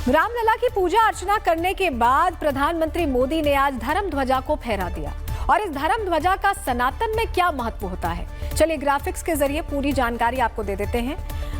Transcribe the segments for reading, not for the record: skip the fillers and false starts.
रामलला की पूजा अर्चना करने के बाद प्रधानमंत्री मोदी ने आज धर्म ध्वजा को फहरा दिया। और इस धर्म ध्वजा का सनातन में क्या महत्व होता है, चलिए ग्राफिक्स के जरिए पूरी जानकारी आपको दे देते हैं।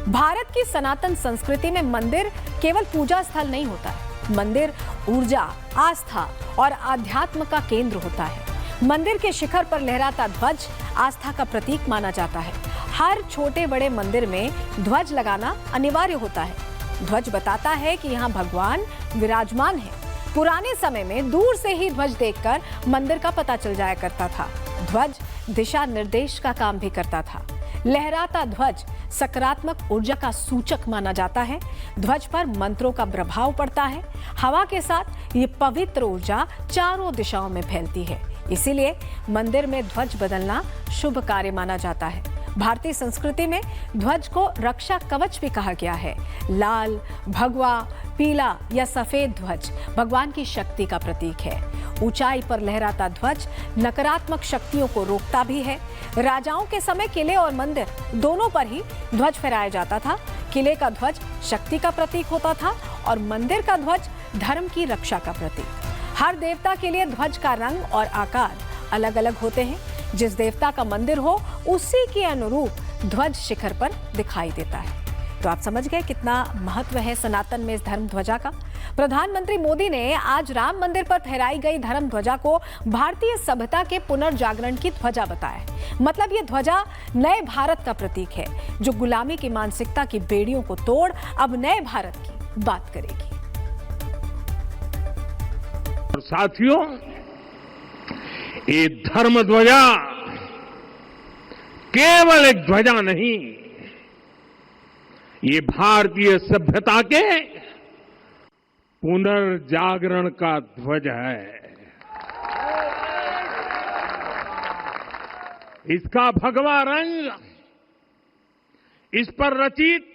भारत की सनातन संस्कृति में मंदिर केवल पूजा स्थल नहीं होता है, मंदिर ऊर्जा, आस्था और आध्यात्म का केंद्र होता है। मंदिर के शिखर पर लहराता ध्वज आस्था का प्रतीक माना जाता है। हर छोटे बड़े मंदिर में ध्वज लगाना अनिवार्य होता है। ध्वज बताता है कि यहाँ भगवान विराजमान है। पुराने समय में दूर से ही ध्वज देखकर मंदिर का पता चल जाया करता था। ध्वज दिशा निर्देश का काम भी करता था। लहराता ध्वज सकारात्मक ऊर्जा का सूचक माना जाता है। ध्वज पर मंत्रों का प्रभाव पड़ता है। हवा के साथ ये पवित्र ऊर्जा चारों दिशाओं में फैलती है। इसीलिए मंदिर में ध्वज बदलना शुभ कार्य माना जाता है। भारतीय संस्कृति में ध्वज को रक्षा कवच भी कहा गया है। लाल, भगवा, पीला या सफेद ध्वज भगवान की शक्ति का प्रतीक है। ऊंचाई पर लहराता ध्वज नकारात्मक शक्तियों को रोकता भी है। राजाओं के समय किले और मंदिर दोनों पर ही ध्वज फहराया जाता था। किले का ध्वज शक्ति का प्रतीक होता था और मंदिर का ध्वज धर्म की रक्षा का प्रतीक। हर देवता के लिए ध्वज का रंग और आकार अलग अलग होते हैं। जिस देवता का मंदिर हो उसी के अनुरूप ध्वज शिखर पर दिखाई देता है। तो आप समझ गए कितना महत्व है सनातन में इस धर्म ध्वजा का। प्रधानमंत्री मोदी ने आज राम मंदिर पर फहराई गई धर्म ध्वजा को भारतीय सभ्यता के पुनर्जागरण की ध्वजा बताया। मतलब ये ध्वजा नए भारत का प्रतीक है, जो गुलामी की मानसिकता की बेड़ियों को तोड़ अब नए भारत की बात करेगी। और साथियों, ये धर्म ध्वजा केवल एक ध्वजा नहीं, ये भारतीय सभ्यता के पुनर्जागरण का ध्वज है। इसका भगवा रंग, इस पर रचित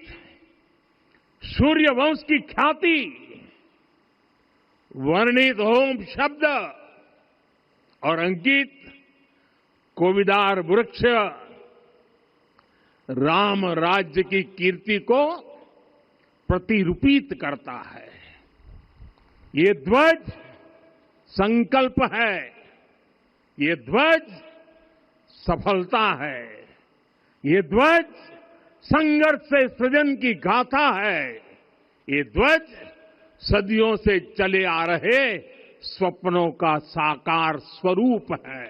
सूर्य वंश की ख्याति, वर्णित ओम शब्द और अंकित कोविदार वृक्ष राम राज्य की कीर्ति को प्रतिरूपित करता है। ये ध्वज संकल्प है, ये ध्वज सफलता है, ये ध्वज संघर्ष से सृजन की गाथा है, ये ध्वज सदियों से चले आ रहे स्वप्नों का साकार स्वरूप है।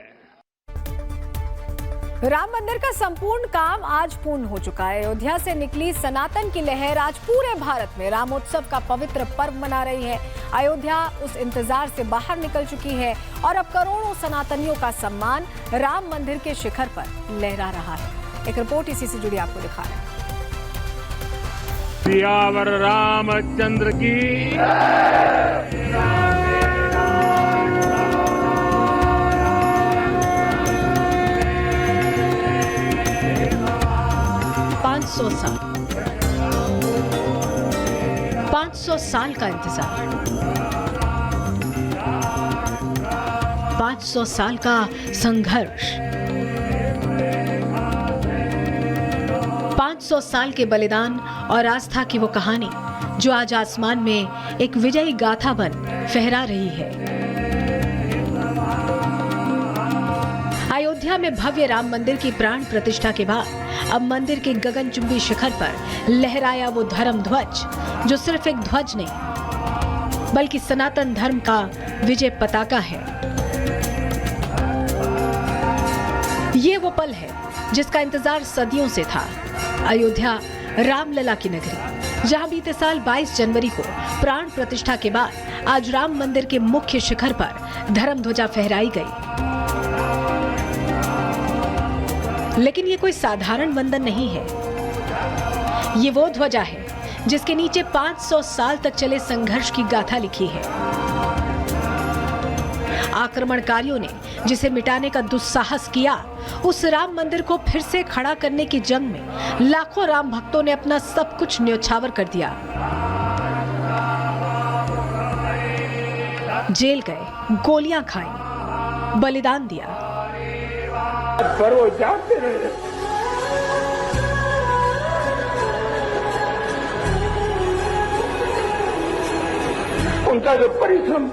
राम मंदिर का संपूर्ण काम आज पूर्ण हो चुका है। अयोध्या से निकली सनातन की लहर आज पूरे भारत में रामोत्सव का पवित्र पर्व मना रही है। अयोध्या उस इंतजार से बाहर निकल चुकी है और अब करोड़ों सनातनियों का सम्मान राम मंदिर के शिखर पर लहरा रहा है। एक रिपोर्ट इसी से जुड़ी आपको दिखा रहे हैं। सियावर रामचंद्र की 500 साल 500 साल का इंतजार, 500 साल का संघर्ष, 500 साल के बलिदान और आस्था की वो कहानी जो आज आसमान में एक विजयी गाथा बन फहरा रही है। अयोध्या में भव्य राम मंदिर की प्राण प्रतिष्ठा के बाद अब मंदिर के गगनचुंबी शिखर पर लहराया वो धर्म ध्वज, जो सिर्फ एक ध्वज नहीं बल्कि सनातन धर्म का विजय पताका है। ये वो पल है जिसका इंतजार सदियों से था। अयोध्या रामलला की नगरी, जहां बीते साल 22 जनवरी को प्राण प्रतिष्ठा के बाद आज राम मंदिर के मुख्य शिखर पर धर्म ध्वजा फहराई गई। लेकिन ये कोई साधारण वंदन नहीं है। ये वो ध्वजा है जिसके नीचे 500 साल तक चले संघर्ष की गाथा लिखी है। आक्रमणकारियों ने जिसे मिटाने का दुस्साहस किया, उस राम मंदिर को फिर से खड़ा करने की जंग में लाखों राम भक्तों ने अपना सब कुछ न्योछावर कर दिया। जेल गए, गोलियां खाई, बलिदान दिया। पर वो जाते रहे। उनका जो परिश्रम,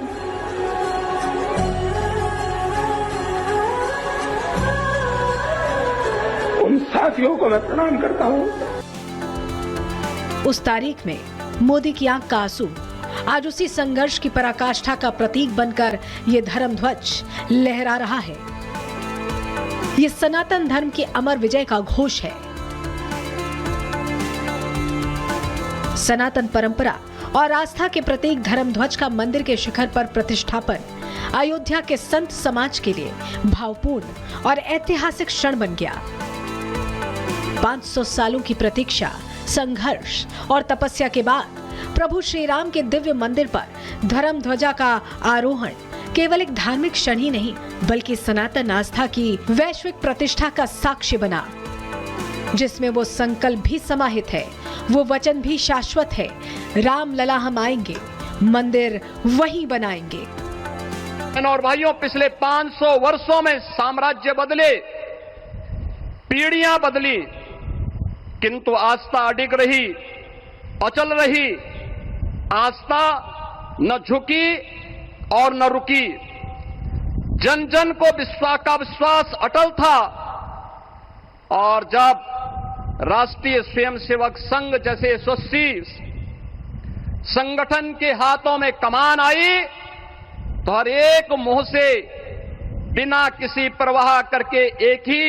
उन साथियों को मैं प्रणाम करता हूं। उस तारीख में मोदी की आंख का आंसू आज उसी संघर्ष की पराकाष्ठा का प्रतीक बनकर ये धर्म ध्वज लहरा रहा है। ये सनातन धर्म की अमर विजय का घोष है। सनातन परंपरा और आस्था के प्रतीक धर्म ध्वज का मंदिर के शिखर पर प्रतिष्ठापन अयोध्या के संत समाज के लिए भावपूर्ण और ऐतिहासिक क्षण बन गया। 500 सालों की प्रतीक्षा, संघर्ष और तपस्या के बाद प्रभु श्री राम के दिव्य मंदिर पर धर्म ध्वजा का आरोहण केवल एक धार्मिक क्षण ही नहीं, बल्कि सनातन आस्था की वैश्विक प्रतिष्ठा का साक्ष्य बना, जिसमें वो संकल्प भी समाहित है, वो वचन भी शाश्वत है। राम लला हम आएंगे, मंदिर वहीं बनाएंगे। और भाइयों, पिछले 500 वर्षों में साम्राज्य बदले, पीढ़ियां बदली, किंतु आस्था अडिग रही, अचल रही। आस्था न झुकी और न रुकी। जन जन को विश्वास अटल था। और जब राष्ट्रीय स्वयंसेवक संघ जैसे यशस्वी संगठन के हाथों में कमान आई, तो हर एक मुंह से बिना किसी परवाह करके एक ही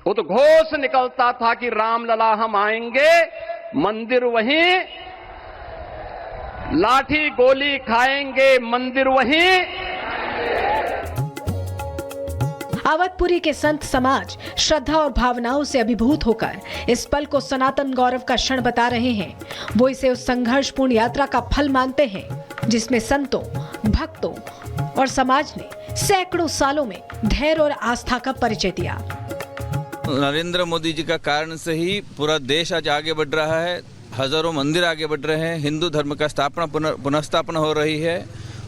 उद्घोष निकलता था कि रामलला हम आएंगे, मंदिर वहीं, लाठी गोली खाएंगे, मंदिर वहीं। अवधपुरी के संत समाज श्रद्धा और भावनाओं से अभिभूत होकर इस पल को सनातन गौरव का क्षण बता रहे हैं। वो इसे उस संघर्षपूर्ण यात्रा का फल मानते हैं, जिसमें संतों, भक्तों और समाज ने सैकड़ों सालों में धैर्य और आस्था का परिचय दिया। नरेंद्र मोदी जी का कारण से ही पूरा देश आज आगे बढ़ रहा है। हजारों मंदिर आगे बढ़ रहे हैं, हिंदू धर्म का स्थापना पुनर्स्थापना हो रही है।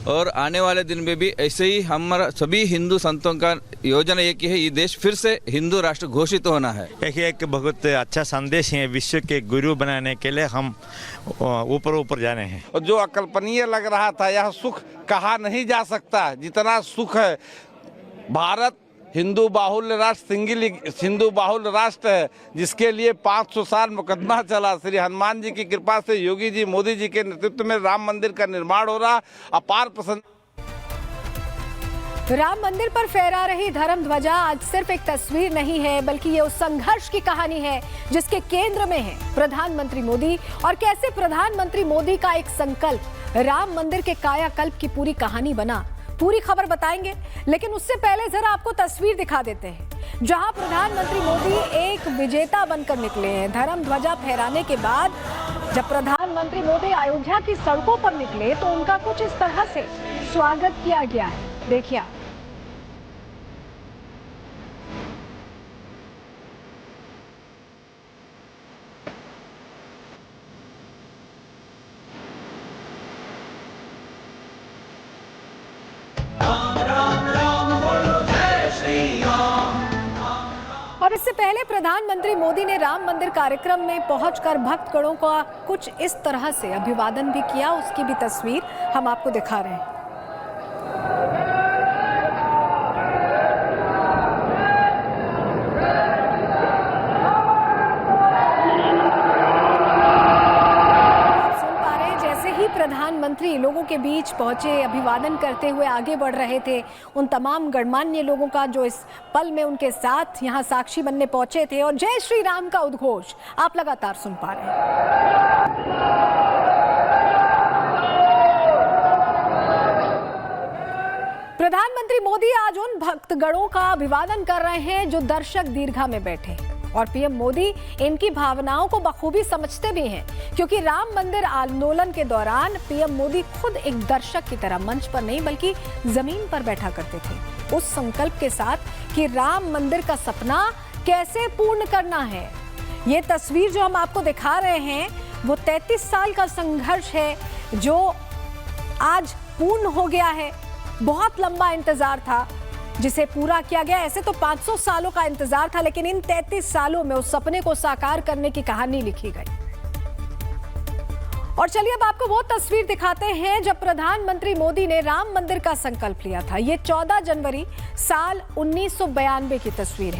और आने वाले दिन में भी ऐसे ही हमारा सभी हिंदू संतों का योजना एक ही है, ये देश फिर से हिंदू राष्ट्र घोषित होना है। एक बहुत अच्छा संदेश है, विश्व के गुरु बनाने के लिए हम ऊपर जाने हैं। और जो अकल्पनीय लग रहा था, यह सुख कहा नहीं जा सकता जितना सुख है। भारत हिंदू बाहुल्य राष्ट्र, हिंदू बाहुल्य राष्ट्र है, जिसके लिए 500 साल मुकदमा चला। श्री हनुमान जी की कृपा से योगी जी, मोदी जी के नेतृत्व में राम मंदिर का निर्माण हो रहा। अपार प्रसन्न। राम मंदिर पर फहरा रही धर्म ध्वजा आज सिर्फ एक तस्वीर नहीं है, बल्कि ये उस संघर्ष की कहानी है जिसके केंद्र में है प्रधानमंत्री मोदी, और कैसे प्रधानमंत्री मोदी का एक संकल्प राम मंदिर के कायाकल्प की पूरी कहानी बना। पूरी खबर बताएंगे, लेकिन उससे पहले जरा आपको तस्वीर दिखा देते हैं जहां प्रधानमंत्री मोदी एक विजेता बनकर निकले हैं। धर्म ध्वजा फहराने के बाद जब प्रधानमंत्री मोदी अयोध्या की सड़कों पर निकले तो उनका कुछ इस तरह से स्वागत किया गया है। देखिए और इससे पहले प्रधानमंत्री मोदी ने राम मंदिर कार्यक्रम में पहुंचकर भक्तगणों का कुछ इस तरह से अभिवादन भी किया। उसकी भी तस्वीर हम आपको दिखा रहे हैं। प्रधानमंत्री लोगों के बीच पहुंचे, अभिवादन करते हुए आगे बढ़ रहे थे। उन तमाम गणमान्य लोगों का जो इस पल में उनके साथ यहां साक्षी बनने पहुंचे थे, और जय श्री राम का उद्घोष आप लगातार सुन पा रहे हैं। प्रधानमंत्री मोदी आज उन भक्तगणों का अभिवादन कर रहे हैं जो दर्शक दीर्घा में बैठे, और पीएम मोदी इनकी भावनाओं को बखूबी समझते भी हैं, क्योंकि राम मंदिर आंदोलन के दौरान पीएम मोदी खुद एक दर्शक की तरह मंच पर नहीं बल्कि जमीन पर बैठा करते थे, उस संकल्प के साथ कि राम मंदिर का सपना कैसे पूर्ण करना है। ये तस्वीर जो हम आपको दिखा रहे हैं वो 33 साल का संघर्ष है जो आज पूर्ण हो गया है। बहुत लंबा इंतजार था जिसे पूरा किया गया। ऐसे तो 500 सालों का इंतजार था, लेकिन इन 33 सालों में उस सपने को साकार करने की कहानी लिखी गई। और चलिए अब आपको वो तस्वीर दिखाते हैं जब प्रधानमंत्री मोदी ने राम मंदिर का संकल्प लिया था। ये 14 जनवरी साल 1992 की तस्वीर है।